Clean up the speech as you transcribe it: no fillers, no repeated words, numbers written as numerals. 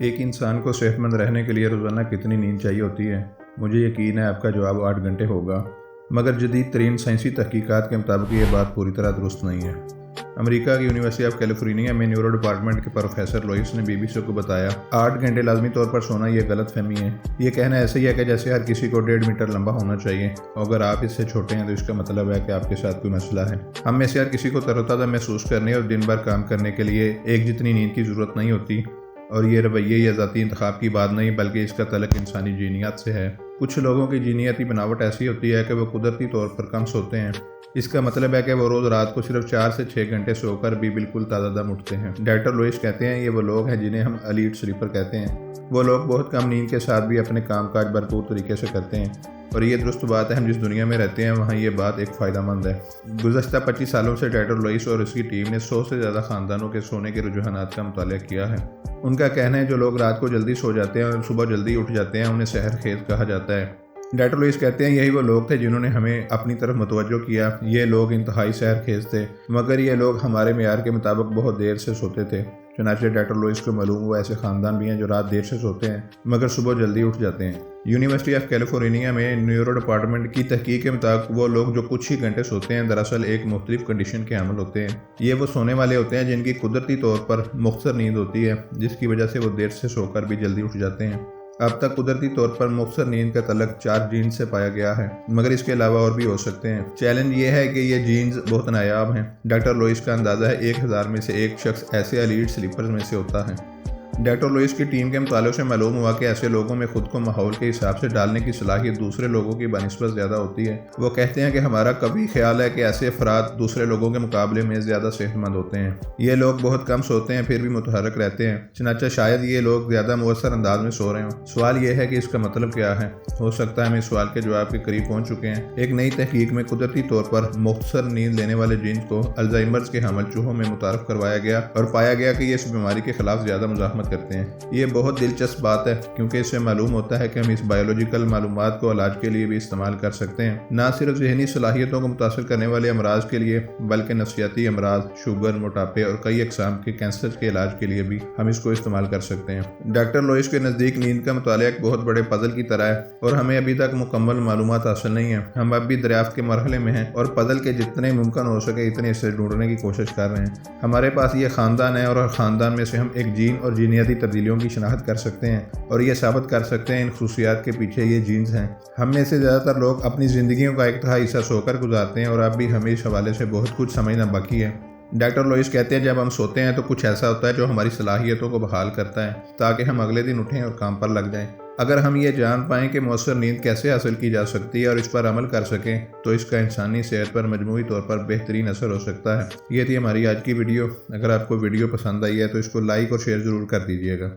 ایک انسان کو صحت مند رہنے کے لیے روزانہ کتنی نیند چاہیے ہوتی ہے؟ مجھے یقین ہے آپ کا جواب 8 گھنٹے ہوگا، مگر جدید ترین سائنسی تحقیقات کے مطابق یہ بات پوری طرح درست نہیں ہے۔ امریکہ کی یونیورسٹی آف کیلیفورنیا میں نیورو ڈپارٹمنٹ کے پروفیسر لوئس نے BBC کو بتایا 8 گھنٹے لازمی طور پر سونا یہ غلط فہمی ہے۔ یہ کہنا ایسے ہی ہے کہ جیسے ہر کسی کو 1.5 میٹر لمبا ہونا چاہیے، اور اگر آپ اس سے چھوٹے ہیں تو اس کا مطلب ہے کہ آپ کے ساتھ کوئی مسئلہ ہے۔ ہم میں سے ہر کسی کو تر و تازہ محسوس کرنے اور دن بھر کام کرنے کے لیے ایک جتنی نیند کی ضرورت نہیں ہوتی، اور یہ رویے یا ذاتی انتخاب کی بات نہیں بلکہ اس کا تعلق انسانی جینیات سے ہے۔ کچھ لوگوں کی جینیاتی بناوٹ ایسی ہوتی ہے کہ وہ قدرتی طور پر کم سوتے ہیں۔ اس کا مطلب ہے کہ وہ روز رات کو صرف 4 سے 6 گھنٹے سو کر بھی بالکل تازہ دم اٹھتے ہیں۔ ڈاکٹر لوئس کہتے ہیں یہ وہ لوگ ہیں جنہیں ہم ایلیٹ سلیپر کہتے ہیں۔ وہ لوگ بہت کم نیند کے ساتھ بھی اپنے کام کاج بھرپور طریقے سے کرتے ہیں، اور یہ درست بات ہے۔ ہم جس دنیا میں رہتے ہیں وہاں یہ بات ایک فائدہ مند ہے۔ گزشتہ 25 سالوں سے ڈاکٹر لوئس اور اس کی ٹیم نے 100 سے زیادہ خاندانوں کے سونے کے رجحانات کا مطالعہ کیا ہے۔ ان کا کہنا ہے جو لوگ رات کو جلدی سو جاتے ہیں اور صبح جلدی اٹھ جاتے ہیں انہیں سحر خیز کہا جاتا ہے۔ ڈاکٹر لوئس کہتے ہیں یہی وہ لوگ تھے جنہوں نے ہمیں اپنی طرف متوجہ کیا۔ یہ لوگ انتہائی سحر خیز تھے، مگر یہ لوگ ہمارے معیار کے مطابق بہت دیر سے سوتے تھے۔ چنانچہ ڈاکٹر لوئس کو معلوم ہوا ایسے خاندان بھی ہیں جو رات دیر سے سوتے ہیں مگر صبح جلدی اٹھ جاتے ہیں۔ یونیورسٹی آف کیلیفورنیا میں نیورو ڈپارٹمنٹ کی تحقیق کے مطابق وہ لوگ جو کچھ ہی گھنٹے سوتے ہیں دراصل ایک مختلف کنڈیشن کے حامل ہوتے ہیں۔ یہ وہ سونے والے ہوتے ہیں جن کی قدرتی طور پر مختصر نیند ہوتی ہے، جس کی وجہ سے وہ دیر سے سو کر بھی جلدی اٹھ جاتے ہیں۔ اب تک قدرتی طور پر مختصر نیند کا تعلق 4 جینز سے پایا گیا ہے، مگر اس کے علاوہ اور بھی ہو سکتے ہیں۔ چیلنج یہ ہے کہ یہ جینز بہت نایاب ہیں۔ ڈاکٹر لوئس کا اندازہ ہے 1000 میں سے ایک شخص ایسے ایلیٹ سلیپرز میں سے ہوتا ہے۔ ڈاکٹر لوئس کی ٹیم کے مطالعوں سے معلوم ہوا کہ ایسے لوگوں میں خود کو ماحول کے حساب سے ڈالنے کی صلاحیت دوسرے لوگوں کی بنسبت زیادہ ہوتی ہے۔ وہ کہتے ہیں کہ ہمارا کبھی خیال ہے کہ ایسے افراد دوسرے لوگوں کے مقابلے میں زیادہ صحت مند ہوتے ہیں۔ یہ لوگ بہت کم سوتے ہیں پھر بھی متحرک رہتے ہیں، چنانچہ شاید یہ لوگ زیادہ مؤثر انداز میں سو رہے ہوں۔ سوال یہ ہے کہ اس کا مطلب کیا ہے؟ ہو سکتا ہے ہم اس سوال کے جواب کے قریب پہنچ چکے ہیں۔ ایک نئی تحقیق میں قدرتی طور پر مختصر نیند لینے والے جینز کو الزائمرز کے حامل چوہوں میں متعارف کروایا گیا اور پایا گیا کہ یہ اس بیماری کے خلاف زیادہ مزاحمت کرتے ہیں۔ یہ بہت دلچسپ بات ہے کیونکہ اس سے معلوم ہوتا ہے کہ ہم اس بایولوجیکل معلومات کو علاج کے لیے بھی استعمال کر سکتے ہیں، نہ صرف ذہنی صلاحیتوں کو متاثر کرنے والے امراض کے لیے بلکہ نفسیاتی امراض، شوگر، موٹاپے اور کئی اقسام کے کینسر کے علاج کے لیے بھی ہم اس کو استعمال کر سکتے ہیں۔ ڈاکٹر لوئس کے نزدیک نیند کا مطالعہ ایک بہت بڑے پزل کی طرح ہے اور ہمیں ابھی تک مکمل معلومات حاصل نہیں ہیں۔ ہم اب بھی دریافت کے مرحلے میں ہیں اور پزل کے جتنے ممکن ہو سکے اتنے اسے ڈھونڈنے کی کوشش کر رہے ہیں۔ ہمارے پاس یہ خاندان ہے اور ہر خاندان میں سے ہم ایک جین اور جینیاتی تبدیلیوں کی شناخت کر سکتے ہیں اور یہ ثابت کر سکتے ہیں ان خصوصیات کے پیچھے یہ جینز ہیں۔ ہم میں سے زیادہ تر لوگ اپنی زندگیوں کا ایک تہائی حصہ سو کر گزارتے ہیں اور اب بھی ہمیں اس حوالے سے بہت کچھ سمجھنا باقی ہے۔ ڈاکٹر لوئس کہتے ہیں جب ہم سوتے ہیں تو کچھ ایسا ہوتا ہے جو ہماری صلاحیتوں کو بحال کرتا ہے تاکہ ہم اگلے دن اٹھیں اور کام پر لگ جائیں۔ اگر ہم یہ جان پائیں کہ مؤثر نیند کیسے حاصل کی جا سکتی ہے اور اس پر عمل کر سکیں تو اس کا انسانی صحت پر مجموعی طور پر بہترین اثر ہو سکتا ہے۔ یہ تھی ہماری آج کی ویڈیو۔ اگر آپ کو ویڈیو پسند آئی ہے تو اس کو لائک اور شیئر ضرور کر دیجیے گا۔